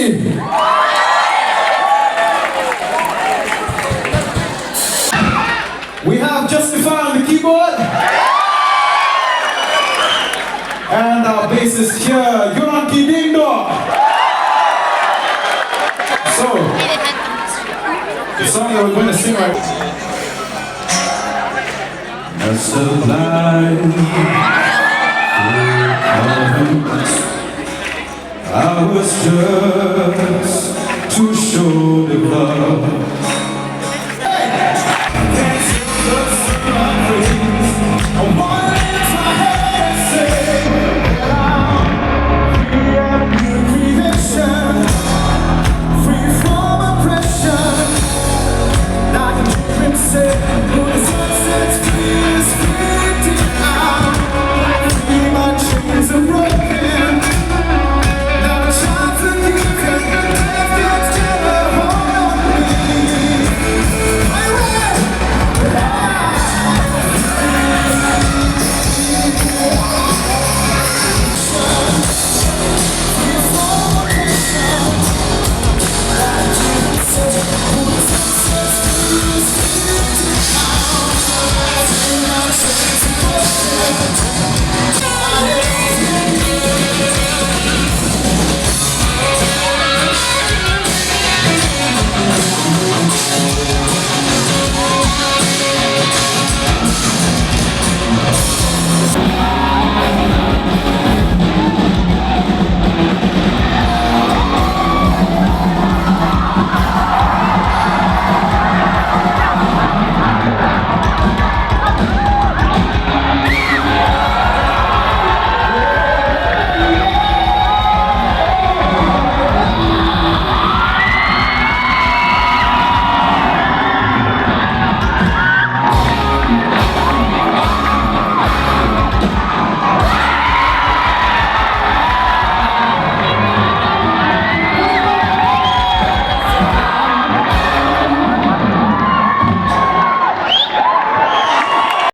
We have Justify on the keyboard. And our bassist here, Yonaki Ding Dong. So, the song that we're going to sing right now. As the light comes, I was just too sure.